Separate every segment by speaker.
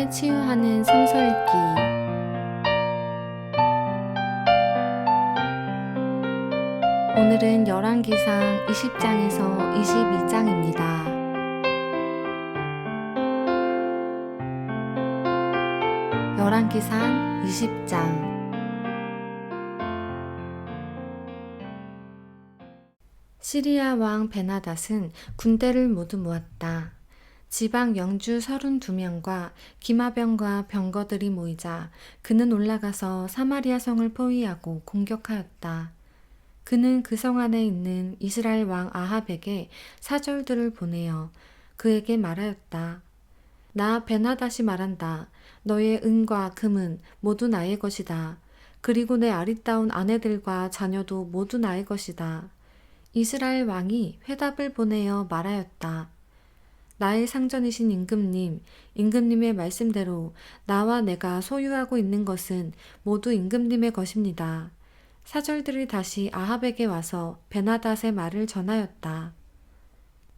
Speaker 1: 환란을 치유하는 성서 읽기. 오늘은 열왕기상 20장에서 22장입니다. 열왕기상 20장. 시리아 왕 베나닷은 군대를 모두 모았다. 지방 영주 32명과 기마병과 병거들이 모이자 그는 올라가서 사마리아 성을 포위하고 공격하였다. 그는 그 성 안에 있는 이스라엘 왕 아합에게 사절들을 보내어 그에게 말하였다. 나 베나닷이 말한다. 너의 은과 금은 모두 나의 것이다. 그리고 내 아리따운 아내들과 자녀도 모두 나의 것이다. 이스라엘 왕이 회답을 보내어 말하였다. 나의 상전이신 임금님의 말씀대로 나와 내가 소유하고 있는 것은 모두 임금님의 것입니다. 사절들이 다시 아합에게 와서 베나닷의 말을 전하였다.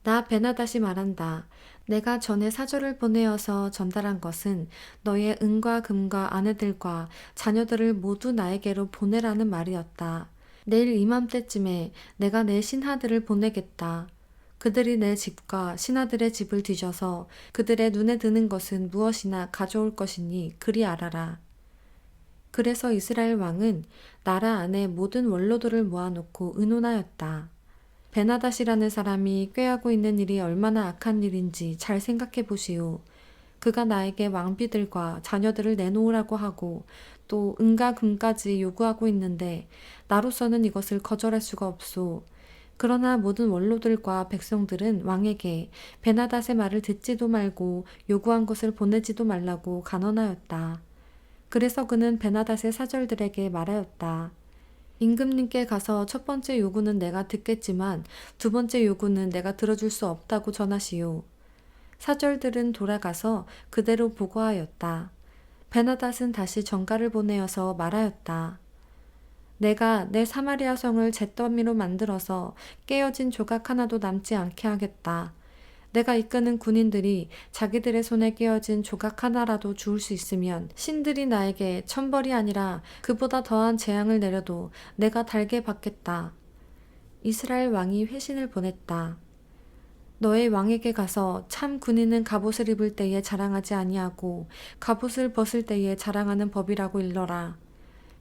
Speaker 1: 나 베나닷이 말한다. 내가 전에 사절을 보내어서 전달한 것은 너의 은과 금과 아내들과 자녀들을 모두 나에게로 보내라는 말이었다. 내일 이맘때쯤에 내가 내 신하들을 보내겠다. 그들이 내 집과 신하들의 집을 뒤져서 그들의 눈에 드는 것은 무엇이나 가져올 것이니 그리 알아라. 그래서 이스라엘 왕은 나라 안에 모든 원로들을 모아놓고 의논하였다. 베나닷이라는 사람이 꾀하고 있는 일이 얼마나 악한 일인지 잘 생각해 보시오. 그가 나에게 왕비들과 자녀들을 내놓으라고 하고 또 은과 금까지 요구하고 있는데 나로서는 이것을 거절할 수가 없소. 그러나 모든 원로들과 백성들은 왕에게 베나닷의 말을 듣지도 말고 요구한 것을 보내지도 말라고 간언하였다. 그래서 그는 베나닷의 사절들에게 말하였다. 임금님께 가서 첫 번째 요구는 내가 듣겠지만 두 번째 요구는 내가 들어줄 수 없다고 전하시오. 사절들은 돌아가서 그대로 보고하였다. 베나닷은 다시 전가를 보내어서 말하였다. 내가 내 사마리아 성을 잿더미로 만들어서 깨어진 조각 하나도 남지 않게 하겠다. 내가 이끄는 군인들이 자기들의 손에 깨어진 조각 하나라도 주울 수 있으면 신들이 나에게 천벌이 아니라 그보다 더한 재앙을 내려도 내가 달게 받겠다. 이스라엘 왕이 회신을 보냈다. 너의 왕에게 가서 참 군인은 갑옷을 입을 때에 자랑하지 아니하고 갑옷을 벗을 때에 자랑하는 법이라고 일러라.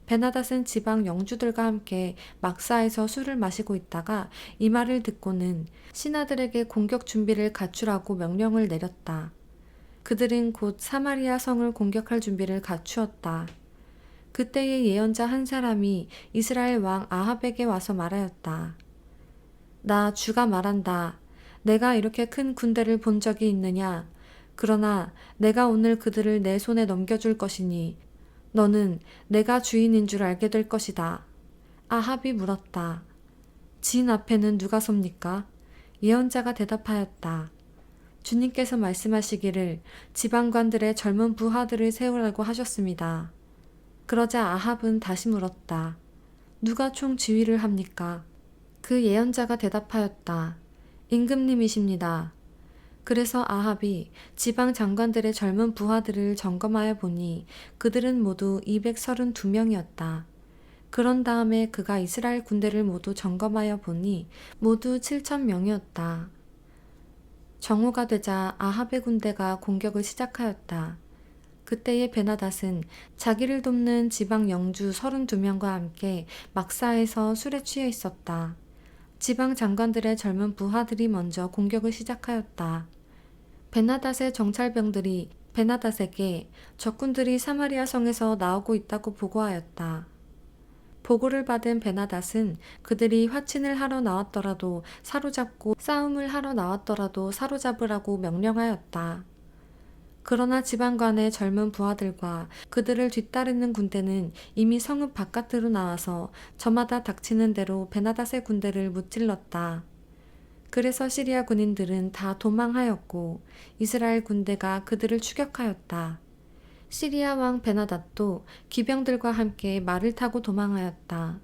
Speaker 1: 베나닷은 지방 영주들과 함께 막사에서 술을 마시고 있다가 이 말을 듣고는 신하들에게 공격 준비를 갖추라고 명령을 내렸다. 그들은 곧 사마리아 성을 공격할 준비를 갖추었다. 그때의 예언자 한 사람이 이스라엘 왕 아합에게 와서 말하였다. 나 주가 말한다. 내가 이렇게 큰 군대를 본 적이 있느냐? 그러나 내가 오늘 그들을 내 손에 넘겨줄 것이니 너는 내가 주인인 줄 알게 될 것이다. 아합이 물었다. 진 앞에는 누가 섭니까? 예언자가 대답하였다. 주님께서 말씀하시기를 지방관들의 젊은 부하들을 세우라고 하셨습니다. 그러자 아합은 다시 물었다. 누가 총 지휘를 합니까? 그 예언자가 대답하였다. 임금님이십니다. 그래서 아합이 지방 장관들의 젊은 부하들을 점검하여 보니 그들은 모두 232명이었다. 그런 다음에 그가 이스라엘 군대를 모두 점검하여 보니 모두 7,000명이었다. 정오가 되자 아합의 군대가 공격을 시작하였다. 그때의 베나닷은 자기를 돕는 지방 영주 32명과 함께 막사에서 술에 취해 있었다. 지방 장관들의 젊은 부하들이 먼저 공격을 시작하였다. 베나닷의 정찰병들이 베나닷에게 적군들이 사마리아 성에서 나오고 있다고 보고하였다. 보고를 받은 베나닷은 그들이 화친을 하러 나왔더라도 사로잡고 싸움을 하러 나왔더라도 사로잡으라고 명령하였다. 그러나 지방관의 젊은 부하들과 그들을 뒤따르는 군대는 이미 성읍 바깥으로 나와서 저마다 닥치는 대로 베나닷의 군대를 무찔렀다. 그래서 시리아 군인들은 다 도망하였고 이스라엘 군대가 그들을 추격하였다. 시리아 왕 베나닷도 기병들과 함께 말을 타고 도망하였다.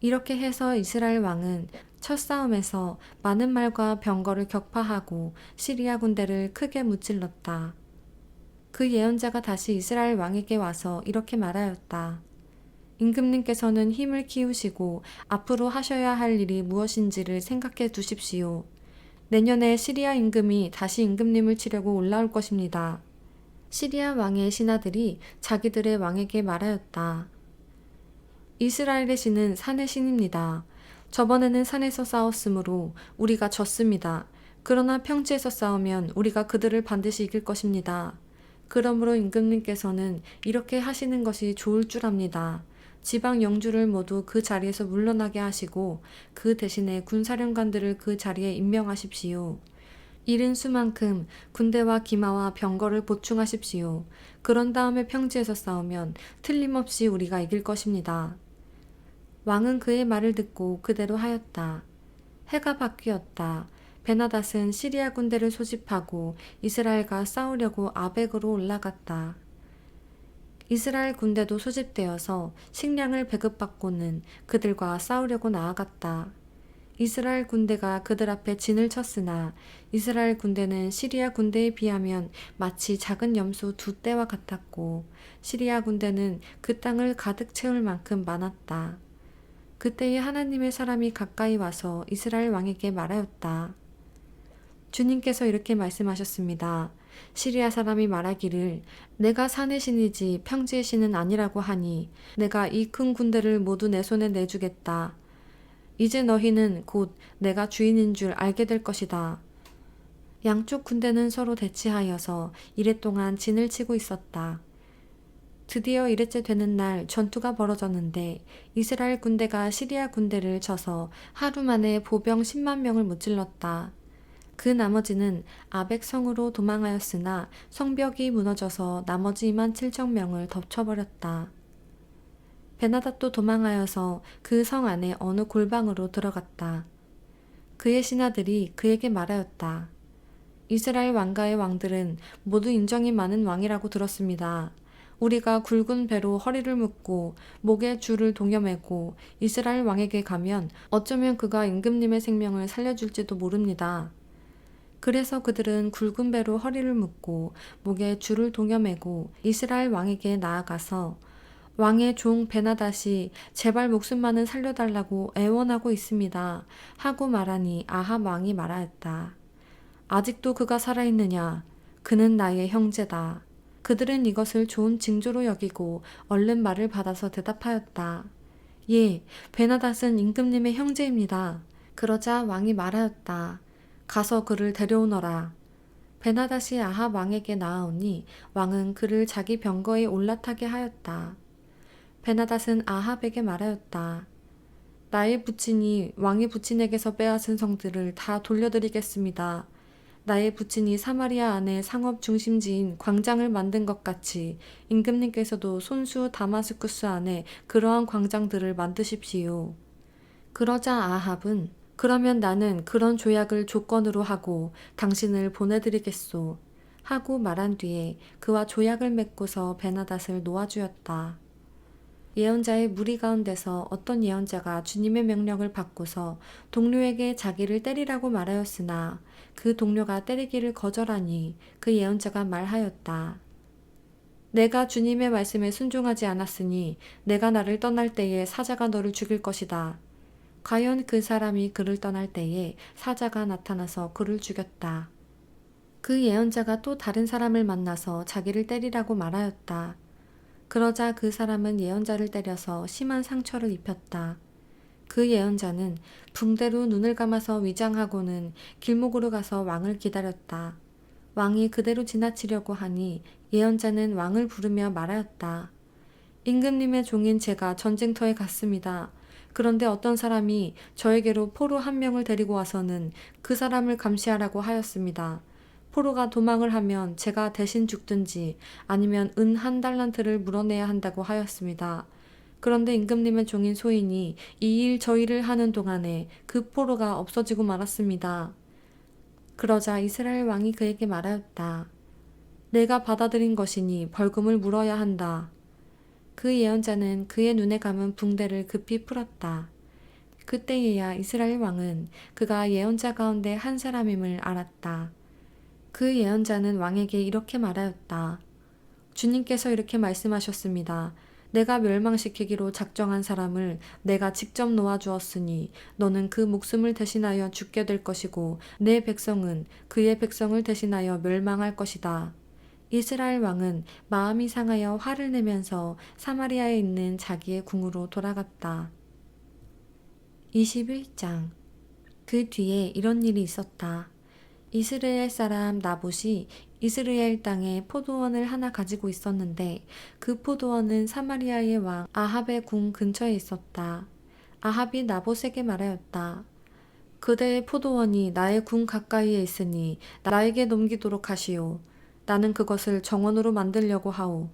Speaker 1: 이렇게 해서 이스라엘 왕은 첫 싸움에서 많은 말과 병거를 격파하고 시리아 군대를 크게 무찔렀다. 그 예언자가 다시 이스라엘 왕에게 와서 이렇게 말하였다. 임금님께서는 힘을 키우시고 앞으로 하셔야 할 일이 무엇인지를 생각해 두십시오. 내년에 시리아 임금이 다시 임금님을 치려고 올라올 것입니다. 시리아 왕의 신하들이 자기들의 왕에게 말하였다. 이스라엘의 신은 산의 신입니다. 저번에는 산에서 싸웠으므로 우리가 졌습니다. 그러나 평지에서 싸우면 우리가 그들을 반드시 이길 것입니다. 그러므로 임금님께서는 이렇게 하시는 것이 좋을 줄 압니다. 지방 영주를 모두 그 자리에서 물러나게 하시고 그 대신에 군사령관들을 그 자리에 임명하십시오. 잃은 수만큼 군대와 기마와 병거를 보충하십시오. 그런 다음에 평지에서 싸우면 틀림없이 우리가 이길 것입니다. 왕은 그의 말을 듣고 그대로 하였다. 해가 바뀌었다. 베나닷은 시리아 군대를 소집하고 이스라엘과 싸우려고 아벡으로 올라갔다. 이스라엘 군대도 소집되어서 식량을 배급받고는 그들과 싸우려고 나아갔다. 이스라엘 군대가 그들 앞에 진을 쳤으나 이스라엘 군대는 시리아 군대에 비하면 마치 작은 염소 2떼와 같았고 시리아 군대는 그 땅을 가득 채울 만큼 많았다. 그때에 하나님의 사람이 가까이 와서 이스라엘 왕에게 말하였다. 주님께서 이렇게 말씀하셨습니다. 시리아 사람이 말하기를 내가 산의 신이지 평지의 신은 아니라고 하니 내가 이 큰 군대를 모두 내 손에 내주겠다. 이제 너희는 곧 내가 주인인 줄 알게 될 것이다. 양쪽 군대는 서로 대치하여서 이랫동안 진을 치고 있었다. 드디어 1회째 되는 날 전투가 벌어졌는데 이스라엘 군대가 시리아 군대를 쳐서 하루 만에 보병 10만 명을 무찔렀다. 그 나머지는 아벡 성으로 도망하였으나 성벽이 무너져서 나머지 2만 7천 명을 덮쳐버렸다. 베나닷도 도망하여서 그 성 안에 어느 골방으로 들어갔다. 그의 신하들이 그에게 말하였다. 이스라엘 왕가의 왕들은 모두 인정이 많은 왕이라고 들었습니다. 우리가 굵은 배로 허리를 묶고 목에 줄을 동여매고 이스라엘 왕에게 가면 어쩌면 그가 임금님의 생명을 살려줄지도 모릅니다. 그래서 그들은 굵은 배로 허리를 묶고 목에 줄을 동여매고 이스라엘 왕에게 나아가서 왕의 종 베나닷이 제발 목숨만은 살려달라고 애원하고 있습니다. 하고 말하니 아합 왕이 말하였다. 아직도 그가 살아있느냐? 그는 나의 형제다. 그들은 이것을 좋은 징조로 여기고 얼른 말을 받아서 대답하였다. 예, 베나닷은 임금님의 형제입니다. 그러자 왕이 말하였다. 가서 그를 데려오너라. 베나닷이 아합 왕에게 나아오니 왕은 그를 자기 병거에 올라타게 하였다. 베나닷은 아합에게 말하였다. 나의 부친이 왕의 부친에게서 빼앗은 성들을 다 돌려드리겠습니다. 나의 부친이 사마리아 안에 상업 중심지인 광장을 만든 것 같이 임금님께서도 손수 다마스쿠스 안에 그러한 광장들을 만드십시오. 그러자 아합은 그러면 나는 그런 조약을 조건으로 하고 당신을 보내드리겠소. 하고 말한 뒤에 그와 조약을 맺고서 베나닷을 놓아주었다. 예언자의 무리 가운데서 어떤 예언자가 주님의 명령을 받고서 동료에게 자기를 때리라고 말하였으나 그 동료가 때리기를 거절하니 그 예언자가 말하였다. 내가 주님의 말씀에 순종하지 않았으니 내가 나를 떠날 때에 사자가 너를 죽일 것이다. 과연 그 사람이 그를 떠날 때에 사자가 나타나서 그를 죽였다. 그 예언자가 또 다른 사람을 만나서 자기를 때리라고 말하였다. 그러자 그 사람은 예언자를 때려서 심한 상처를 입혔다. 그 예언자는 붕대로 눈을 감아서 위장하고는 길목으로 가서 왕을 기다렸다. 왕이 그대로 지나치려고 하니 예언자는 왕을 부르며 말하였다. 임금님의 종인 제가 전쟁터에 갔습니다. 그런데 어떤 사람이 저에게로 포로 1명을 데리고 와서는 그 사람을 감시하라고 하였습니다. 포로가 도망을 하면 제가 대신 죽든지 아니면 은 1달란트를 물어내야 한다고 하였습니다. 그런데 임금님의 종인 소인이 이 일 저 일을 하는 동안에 그 포로가 없어지고 말았습니다. 그러자 이스라엘 왕이 그에게 말하였다. 내가 받아들인 것이니 벌금을 물어야 한다. 그 예언자는 그의 눈에 감은 붕대를 급히 풀었다. 그때에야 이스라엘 왕은 그가 예언자 가운데 한 사람임을 알았다. 그 예언자는 왕에게 이렇게 말하였다. 주님께서 이렇게 말씀하셨습니다. 내가 멸망시키기로 작정한 사람을 내가 직접 놓아주었으니 너는 그 목숨을 대신하여 죽게 될 것이고 내 백성은 그의 백성을 대신하여 멸망할 것이다. 이스라엘 왕은 마음이 상하여 화를 내면서 사마리아에 있는 자기의 궁으로 돌아갔다. 21장. 그 뒤에 이런 일이 있었다. 이스라엘 사람 나봇이 이스라엘 땅에 포도원을 하나 가지고 있었는데 그 포도원은 사마리아의 왕 아합의 궁 근처에 있었다. 아합이 나봇에게 말하였다. 그대의 포도원이 나의 궁 가까이에 있으니 나에게 넘기도록 하시오. 나는 그것을 정원으로 만들려고 하오.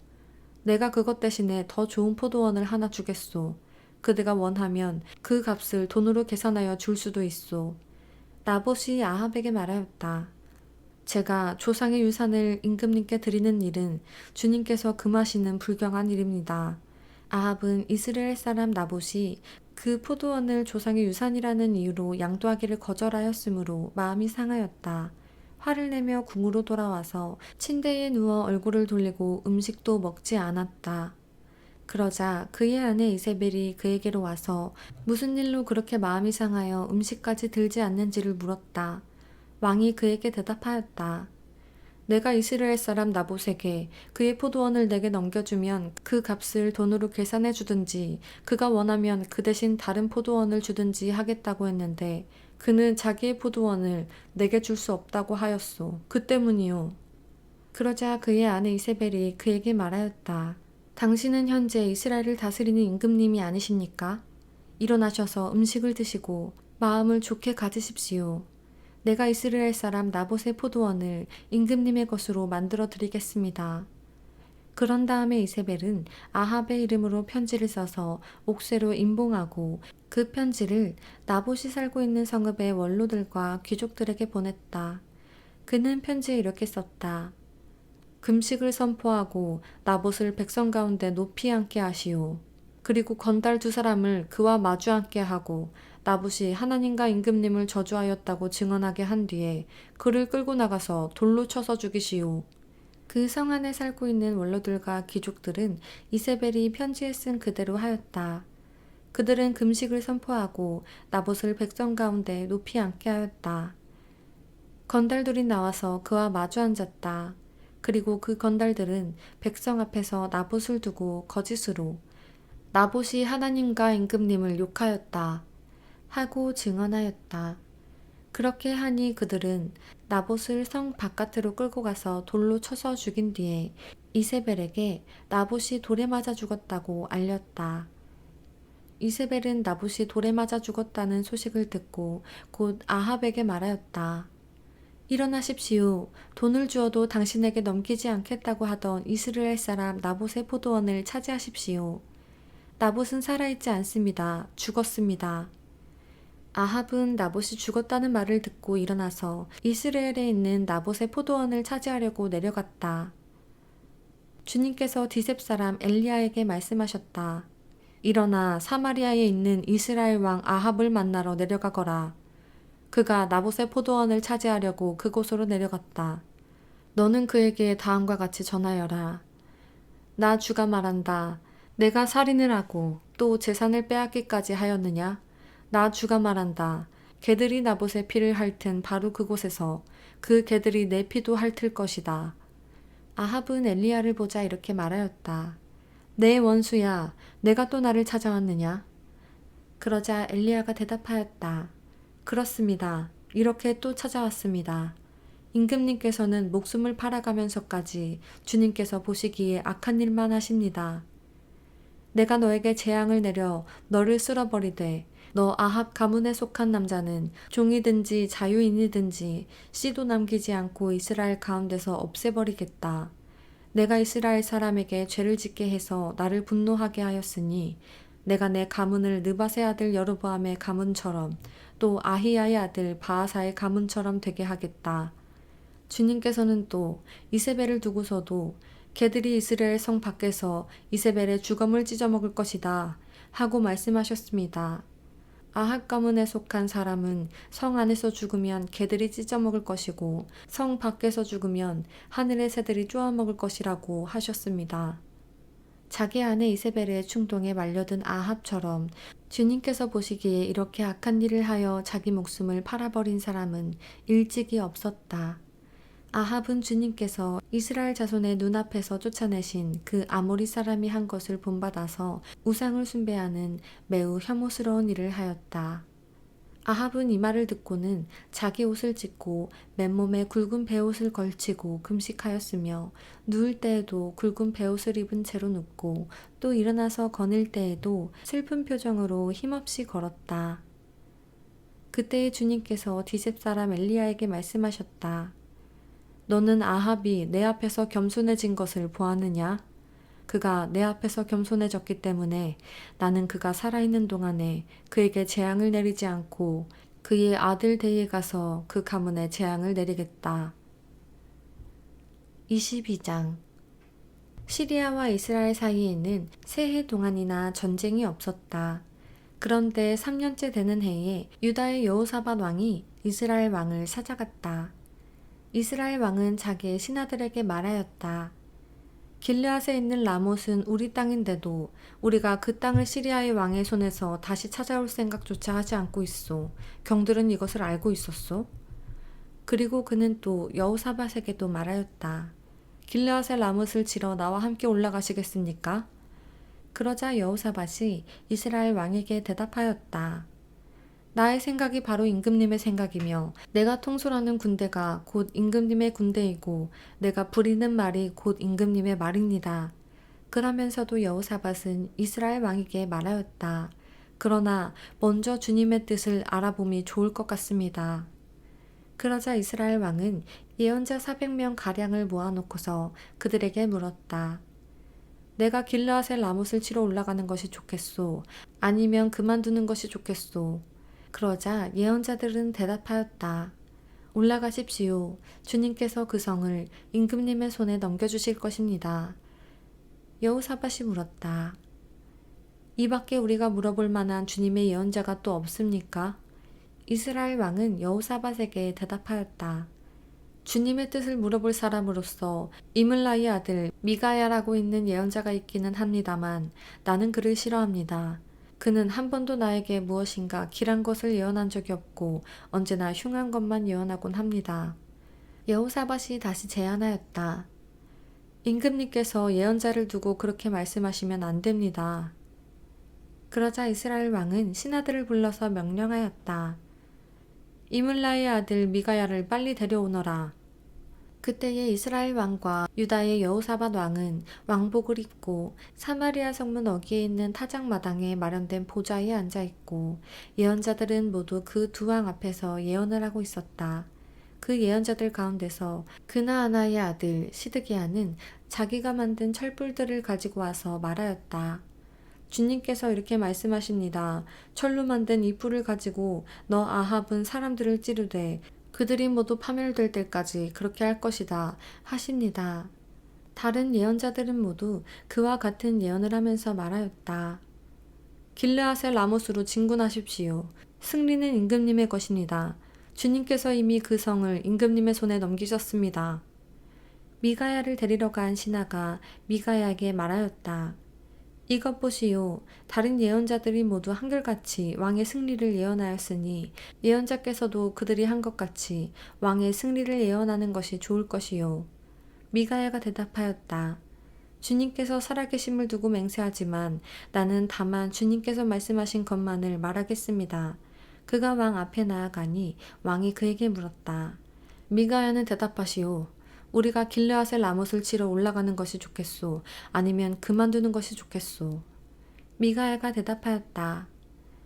Speaker 1: 내가 그것 대신에 더 좋은 포도원을 하나 주겠소. 그대가 원하면 그 값을 돈으로 계산하여 줄 수도 있소. 나봇이 아합에게 말하였다. 제가 조상의 유산을 임금님께 드리는 일은 주님께서 금하시는 불경한 일입니다. 아합은 이스라엘 사람 나봇이 그 포도원을 조상의 유산이라는 이유로 양도하기를 거절하였으므로 마음이 상하였다. 화를 내며 궁으로 돌아와서 침대에 누워 얼굴을 돌리고 음식도 먹지 않았다. 그러자 그의 아내 이세벨이 그에게로 와서 무슨 일로 그렇게 마음이 상하여 음식까지 들지 않는지를 물었다. 왕이 그에게 대답하였다. 내가 이스라엘 사람 나봇에게 그의 포도원을 내게 넘겨주면 그 값을 돈으로 계산해 주든지 그가 원하면 그 대신 다른 포도원을 주든지 하겠다고 했는데 그는 자기의 포도원을 내게 줄 수 없다고 하였소. 그 때문이요. 그러자 그의 아내 이세벨이 그에게 말하였다. 당신은 현재 이스라엘을 다스리는 임금님이 아니십니까? 일어나셔서 음식을 드시고 마음을 좋게 가지십시오. 내가 이스라엘 사람 나봇의 포도원을 임금님의 것으로 만들어 드리겠습니다. 그런 다음에 이세벨은 아합의 이름으로 편지를 써서 옥새로 임봉하고 그 편지를 나봇이 살고 있는 성읍의 원로들과 귀족들에게 보냈다. 그는 편지에 이렇게 썼다. 금식을 선포하고 나봇을 백성 가운데 높이 앉게 하시오. 그리고 건달 2사람을 그와 마주 앉게 하고 나봇이 하나님과 임금님을 저주하였다고 증언하게 한 뒤에 그를 끌고 나가서 돌로 쳐서 죽이시오. 그 성 안에 살고 있는 원로들과 귀족들은 이세벨이 편지에 쓴 그대로 하였다. 그들은 금식을 선포하고 나봇을 백성 가운데 높이 앉게 하였다. 건달들이 나와서 그와 마주 앉았다. 그리고 그 건달들은 백성 앞에서 나봇을 두고 거짓으로 나봇이 하나님과 임금님을 욕하였다 하고 증언하였다. 그렇게 하니 그들은 나봇을 성 바깥으로 끌고 가서 돌로 쳐서 죽인 뒤에 이세벨에게 나봇이 돌에 맞아 죽었다고 알렸다. 이세벨은 나봇이 돌에 맞아 죽었다는 소식을 듣고 곧 아합에게 말하였다. 일어나십시오. 돈을 주어도 당신에게 넘기지 않겠다고 하던 이스라엘 사람 나봇의 포도원을 차지하십시오. 나봇은 살아있지 않습니다. 죽었습니다. 아합은 나봇이 죽었다는 말을 듣고 일어나서 이스라엘에 있는 나봇의 포도원을 차지하려고 내려갔다. 주님께서 디셉 사람 엘리야에게 말씀하셨다. 일어나 사마리아에 있는 이스라엘 왕 아합을 만나러 내려가거라. 그가 나봇의 포도원을 차지하려고 그곳으로 내려갔다. 너는 그에게 다음과 같이 전하여라. 나 주가 말한다. 내가 살인을 하고 또 재산을 빼앗기까지 하였느냐? 나 주가 말한다. 개들이 나봇의 피를 핥은 바로 그곳에서 그 개들이 내 피도 핥을 것이다. 아합은 엘리야를 보자 이렇게 말하였다. 내 원수야, 내가 또 나를 찾아왔느냐? 그러자 엘리야가 대답하였다. 그렇습니다. 이렇게 또 찾아왔습니다. 임금님께서는 목숨을 팔아가면서까지 주님께서 보시기에 악한 일만 하십니다. 내가 너에게 재앙을 내려 너를 쓸어버리되 너 아합 가문에 속한 남자는 종이든지 자유인이든지 씨도 남기지 않고 이스라엘 가운데서 없애버리겠다. 내가 이스라엘 사람에게 죄를 짓게 해서 나를 분노하게 하였으니 내가 내 가문을 느밧의 아들 여로보암의 가문처럼 또 아히야의 아들 바아사의 가문처럼 되게 하겠다. 주님께서는 또 이세벨을 두고서도 개들이 이스라엘 성 밖에서 이세벨의 주검을 찢어먹을 것이다 하고 말씀하셨습니다. 아합 가문에 속한 사람은 성 안에서 죽으면 개들이 찢어먹을 것이고 성 밖에서 죽으면 하늘의 새들이 쪼아먹을 것이라고 하셨습니다. 자기 아내 이세벨의 충동에 말려든 아합처럼 주님께서 보시기에 이렇게 악한 일을 하여 자기 목숨을 팔아버린 사람은 일찍이 없었다. 아합은 주님께서 이스라엘 자손의 눈앞에서 쫓아내신 그 아모리 사람이 한 것을 본받아서 우상을 숭배하는 매우 혐오스러운 일을 하였다. 아합은 이 말을 듣고는 자기 옷을 찢고 맨몸에 굵은 베옷을 걸치고 금식하였으며 누울 때에도 굵은 베옷을 입은 채로 눕고 또 일어나서 거닐 때에도 슬픈 표정으로 힘없이 걸었다. 그때에 주님께서 디셉 사람 엘리야에게 말씀하셨다. 너는 아합이 내 앞에서 겸손해진 것을 보았느냐? 그가 내 앞에서 겸손해졌기 때문에 나는 그가 살아있는 동안에 그에게 재앙을 내리지 않고 그의 아들 대에 가서 그 가문에 재앙을 내리겠다. 22장 시리아와 이스라엘 사이에는 새해 동안이나 전쟁이 없었다. 그런데 3년째 되는 해에 유다의 여호사밧 왕이 이스라엘 왕을 찾아갔다. 이스라엘 왕은 자기의 신하들에게 말하였다. 길르앗에 있는 라못은 우리 땅인데도 우리가 그 땅을 시리아의 왕의 손에서 다시 찾아올 생각조차 하지 않고 있소. 경들은 이것을 알고 있었소. 그리고 그는 또 여호사밧에게도 말하였다. 길르앗의 라못을 치러 나와 함께 올라가시겠습니까? 그러자 여호사밧이 이스라엘 왕에게 대답하였다. 나의 생각이 바로 임금님의 생각이며 내가 통솔하는 군대가 곧 임금님의 군대이고 내가 부리는 말이 곧 임금님의 말입니다. 그러면서도 여호사밧은 이스라엘 왕에게 말하였다. 그러나 먼저 주님의 뜻을 알아봄이 좋을 것 같습니다. 그러자 이스라엘 왕은 예언자 400명 가량을 모아놓고서 그들에게 물었다. 내가 길르앗의 라못을 치러 올라가는 것이 좋겠소? 아니면 그만두는 것이 좋겠소? 그러자 예언자들은 대답하였다. 올라가십시오. 주님께서 그 성을 임금님의 손에 넘겨주실 것입니다. 여호사밧이 물었다. 이 밖에 우리가 물어볼 만한 주님의 예언자가 또 없습니까? 이스라엘 왕은 여호사밧에게 대답하였다. 주님의 뜻을 물어볼 사람으로서 이물라의 아들 미가야라고 있는 예언자가 있기는 합니다만 나는 그를 싫어합니다. 그는 한 번도 나에게 무엇인가 길한 것을 예언한 적이 없고 언제나 흉한 것만 예언하곤 합니다. 여호사밧이 다시 제안하였다. 임금님께서 예언자를 두고 그렇게 말씀하시면 안 됩니다. 그러자 이스라엘 왕은 신하들을 불러서 명령하였다. 이물라의 아들 미가야를 빨리 데려오너라. 그때에 이스라엘 왕과 유다의 여호사밧 왕은 왕복을 입고 사마리아 성문 어귀에 있는 타작마당에 마련된 보좌에 앉아있고 예언자들은 모두 그 두 왕 앞에서 예언을 하고 있었다. 그 예언자들 가운데서 그나아나의 아들 시드기야는 자기가 만든 철불들을 가지고 와서 말하였다. 주님께서 이렇게 말씀하십니다. 철로 만든 이 뿔을 가지고 너 아합은 사람들을 찌르되 그들이 모두 파멸될 때까지 그렇게 할 것이다 하십니다. 다른 예언자들은 모두 그와 같은 예언을 하면서 말하였다. 길르앗의 라못으로 진군하십시오. 승리는 임금님의 것입니다. 주님께서 이미 그 성을 임금님의 손에 넘기셨습니다. 미가야를 데리러 간 신하가 미가야에게 말하였다. 이것 보시오. 다른 예언자들이 모두 한결같이 왕의 승리를 예언하였으니 예언자께서도 그들이 한 것 같이 왕의 승리를 예언하는 것이 좋을 것이요. 미가야가 대답하였다. 주님께서 살아계심을 두고 맹세하지만 나는 다만 주님께서 말씀하신 것만을 말하겠습니다. 그가 왕 앞에 나아가니 왕이 그에게 물었다. 미가야는 대답하시오. 우리가 길르앗의 라못을 치러 올라가는 것이 좋겠소? 아니면 그만두는 것이 좋겠소? 미가야가 대답하였다.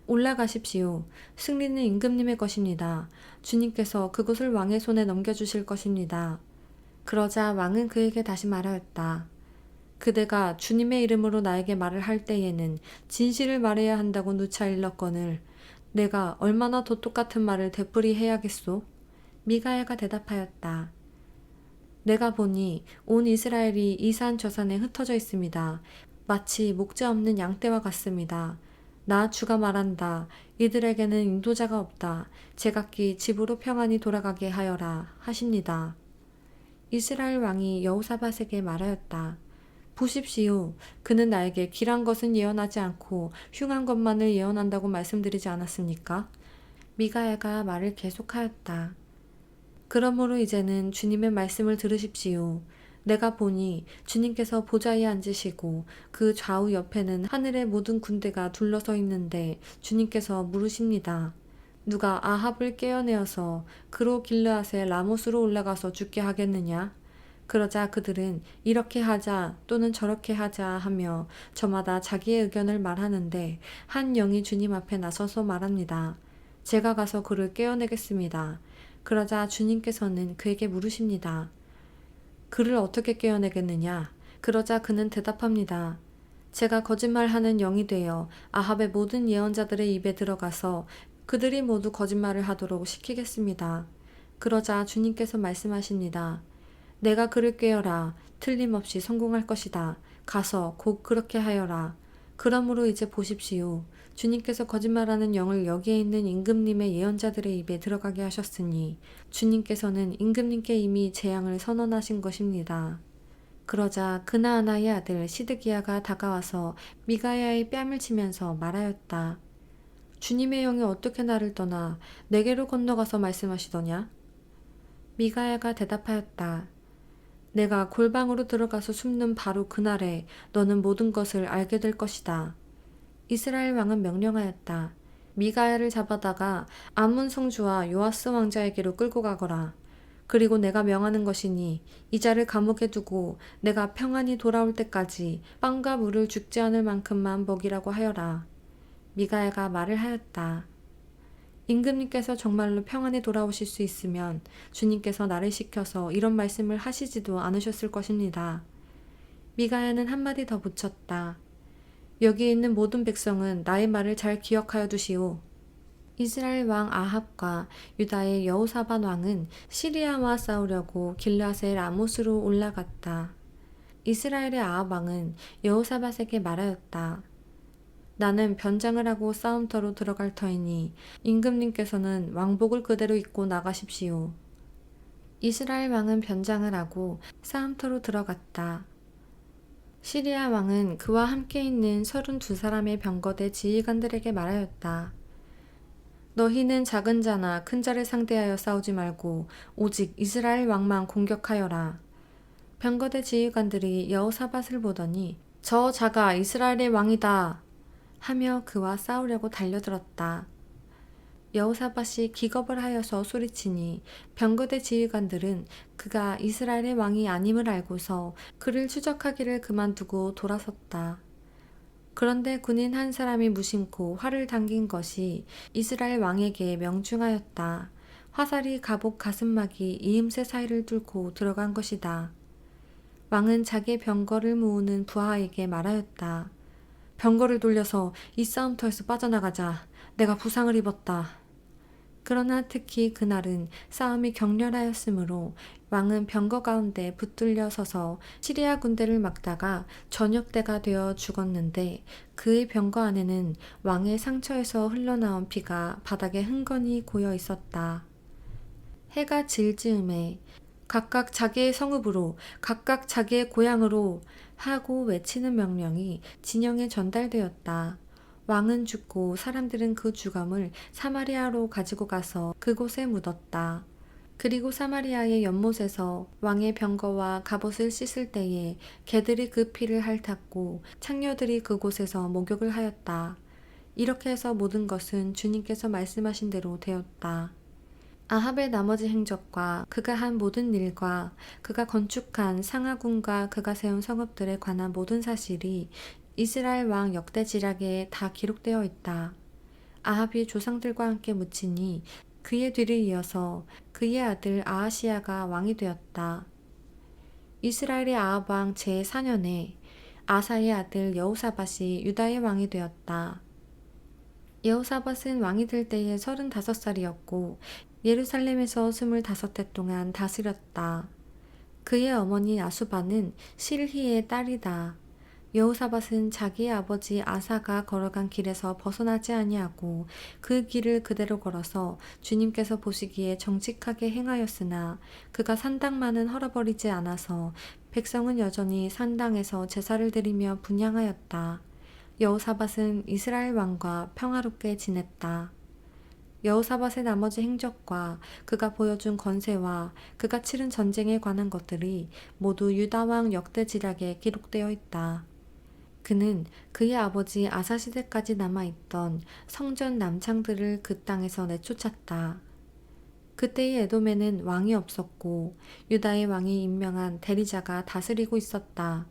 Speaker 1: 올라가십시오. 승리는 임금님의 것입니다. 주님께서 그곳을 왕의 손에 넘겨주실 것입니다. 그러자 왕은 그에게 다시 말하였다. 그대가 주님의 이름으로 나에게 말을 할 때에는 진실을 말해야 한다고 누차 일렀거늘 내가 얼마나 더 똑같은 말을 되풀이해야겠소? 미가야가 대답하였다. 내가 보니 온 이스라엘이 이 산 저 산에 흩어져 있습니다. 마치 목자 없는 양떼와 같습니다. 나 주가 말한다. 이들에게는 인도자가 없다. 제각기 집으로 평안히 돌아가게 하여라 하십니다. 이스라엘 왕이 여호사밧에게 말하였다. 보십시오. 그는 나에게 길한 것은 예언하지 않고 흉한 것만을 예언한다고 말씀드리지 않았습니까? 미가야가 말을 계속하였다. 그러므로 이제는 주님의 말씀을 들으십시오. 내가 보니 주님께서 보좌에 앉으시고 그 좌우 옆에는 하늘의 모든 군대가 둘러서 있는데 주님께서 물으십니다. 누가 아합을 깨어내어서 그로 길르앗의 라못으로 올라가서 죽게 하겠느냐? 그러자 그들은 이렇게 하자 또는 저렇게 하자 하며 저마다 자기의 의견을 말하는데 한 영이 주님 앞에 나서서 말합니다. 제가 가서 그를 깨어내겠습니다. 그러자 주님께서는 그에게 물으십니다. 그를 어떻게 깨어내겠느냐? 그러자 그는 대답합니다. 제가 거짓말하는 영이 되어 아합의 모든 예언자들의 입에 들어가서 그들이 모두 거짓말을 하도록 시키겠습니다. 그러자 주님께서 말씀하십니다. 내가 그를 꾀어라. 틀림없이 성공할 것이다. 가서 곧 그렇게 하여라. 그러므로 이제 보십시오. 주님께서 거짓말하는 영을 여기에 있는 임금님의 예언자들의 입에 들어가게 하셨으니 주님께서는 임금님께 이미 재앙을 선언하신 것입니다. 그러자 그나아나의 아들 시드기야가 다가와서 미가야의 뺨을 치면서 말하였다. 주님의 영이 어떻게 나를 떠나 내게로 건너가서 말씀하시더냐? 미가야가 대답하였다. 내가 골방으로 들어가서 숨는 바로 그날에 너는 모든 것을 알게 될 것이다. 이스라엘 왕은 명령하였다. 미가야를 잡아다가 암몬 성주와 요아스 왕자에게로 끌고 가거라. 그리고 내가 명하는 것이니 이 자를 감옥에 두고 내가 평안히 돌아올 때까지 빵과 물을 죽지 않을 만큼만 먹이라고 하여라. 미가야가 말을 하였다. 임금님께서 정말로 평안히 돌아오실 수 있으면 주님께서 나를 시켜서 이런 말씀을 하시지도 않으셨을 것입니다. 미가야는 한마디 더 붙였다. 여기 있는 모든 백성은 나의 말을 잘 기억하여 두시오. 이스라엘 왕 아합과 유다의 여호사밧 왕은 시리아와 싸우려고 길르앗의 라못으로 올라갔다. 이스라엘의 아합 왕은 여호사밧에게 말하였다. 나는 변장을 하고 싸움터로 들어갈 터이니 임금님께서는 왕복을 그대로 입고 나가십시오. 이스라엘 왕은 변장을 하고 싸움터로 들어갔다. 시리아 왕은 그와 함께 있는 32사람의 병거대 지휘관들에게 말하였다. 너희는 작은 자나 큰 자를 상대하여 싸우지 말고 오직 이스라엘 왕만 공격하여라. 병거대 지휘관들이 여호사밧을 보더니 저 자가 이스라엘의 왕이다 하며 그와 싸우려고 달려들었다. 여호사밧이 기겁을 하여서 소리치니 병거대 지휘관들은 그가 이스라엘의 왕이 아님을 알고서 그를 추적하기를 그만두고 돌아섰다. 그런데 군인 한 사람이 무심코 활을 당긴 것이 이스라엘 왕에게 명중하였다. 화살이 갑옷 가슴막이 이음새 사이를 뚫고 들어간 것이다. 왕은 자기의 병거를 모으는 부하에게 말하였다. 병거를 돌려서 이 싸움터에서 빠져나가자. 내가 부상을 입었다. 그러나 특히 그날은 싸움이 격렬하였으므로 왕은 병거 가운데 붙들려 서서 시리아 군대를 막다가 저녁 때가 되어 죽었는데 그의 병거 안에는 왕의 상처에서 흘러나온 피가 바닥에 흥건히 고여 있었다. 해가 질 즈음에 각각 자기의 성읍으로 각각 자기의 고향으로 하고 외치는 명령이 진영에 전달되었다. 왕은 죽고 사람들은 그 주검을 사마리아로 가지고 가서 그곳에 묻었다. 그리고 사마리아의 연못에서 왕의 병거와 갑옷을 씻을 때에 개들이 그 피를 핥았고 창녀들이 그곳에서 목욕을 하였다. 이렇게 해서 모든 것은 주님께서 말씀하신 대로 되었다. 아합의 나머지 행적과 그가 한 모든 일과 그가 건축한 상하궁과 그가 세운 성읍들에 관한 모든 사실이 이스라엘 왕 역대지략에 다 기록되어 있다. 아합이 조상들과 함께 묻히니 그의 뒤를 이어서 그의 아들 아하시야가 왕이 되었다. 이스라엘의 아합 왕 제4년에 아사의 아들 여호사밧이 유다의 왕이 되었다. 여호사밧은 왕이 될 때에 35살이었고 예루살렘에서 25해 동안 다스렸다. 그의 어머니 아수바는 실히의 딸이다. 여호사밧은 자기의 아버지 아사가 걸어간 길에서 벗어나지 아니하고 그 길을 그대로 걸어서 주님께서 보시기에 정직하게 행하였으나 그가 산당만은 헐어버리지 않아서 백성은 여전히 산당에서 제사를 드리며 분향하였다. 여호사밧은 이스라엘 왕과 평화롭게 지냈다. 여호사밧의 나머지 행적과 그가 보여준 건세와 그가 치른 전쟁에 관한 것들이 모두 유다 왕 역대지략에 기록되어 있다. 그는 그의 아버지 아사 시대까지 남아있던 성전 남창들을 그 땅에서 내쫓았다. 그때의 에돔에는 왕이 없었고 유다의 왕이 임명한 대리자가 다스리고 있었다.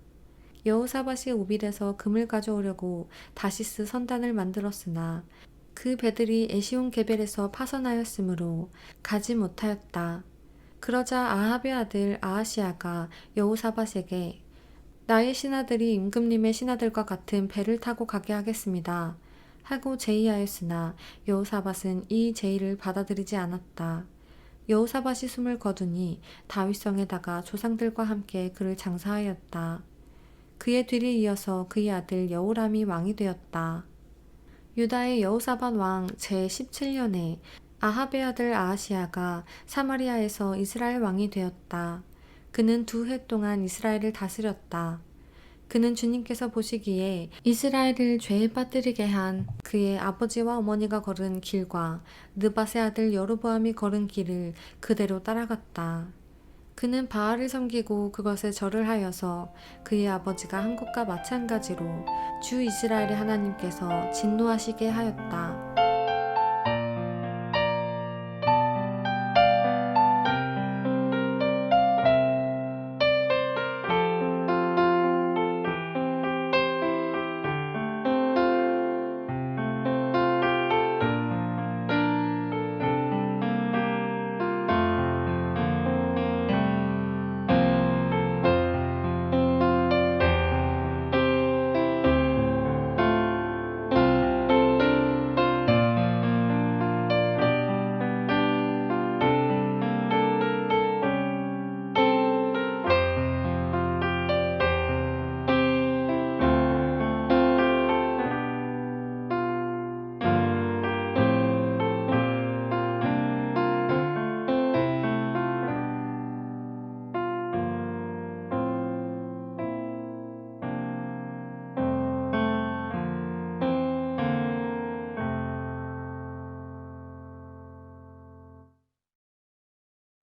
Speaker 1: 여호사밧이 오빌에서 금을 가져오려고 다시스 선단을 만들었으나 그 배들이 에시온 게벨에서 파선하였으므로 가지 못하였다. 그러자 아합의 아들 아하시아가 여호사밧에게 나의 신하들이 임금님의 신하들과 같은 배를 타고 가게 하겠습니다. 하고 제의하였으나 여호사밧은 이 제의를 받아들이지 않았다. 여호사밧이 숨을 거두니 다윗성에다가 조상들과 함께 그를 장사하였다. 그의 뒤를 이어서 그의 아들 여호람이 왕이 되었다. 유다의 여호사밧 왕 제17년에 아합의 아들 아하시아가 사마리아에서 이스라엘 왕이 되었다. 그는 2해 동안 이스라엘을 다스렸다. 그는 주님께서 보시기에 이스라엘을 죄에 빠뜨리게 한 그의 아버지와 어머니가 걸은 길과 느밧의 아들 여로보암이 걸은 길을 그대로 따라갔다. 그는 바알을 섬기고 그것에 절을 하여서 그의 아버지가 한 것과 마찬가지로 주 이스라엘의 하나님께서 진노하시게 하였다.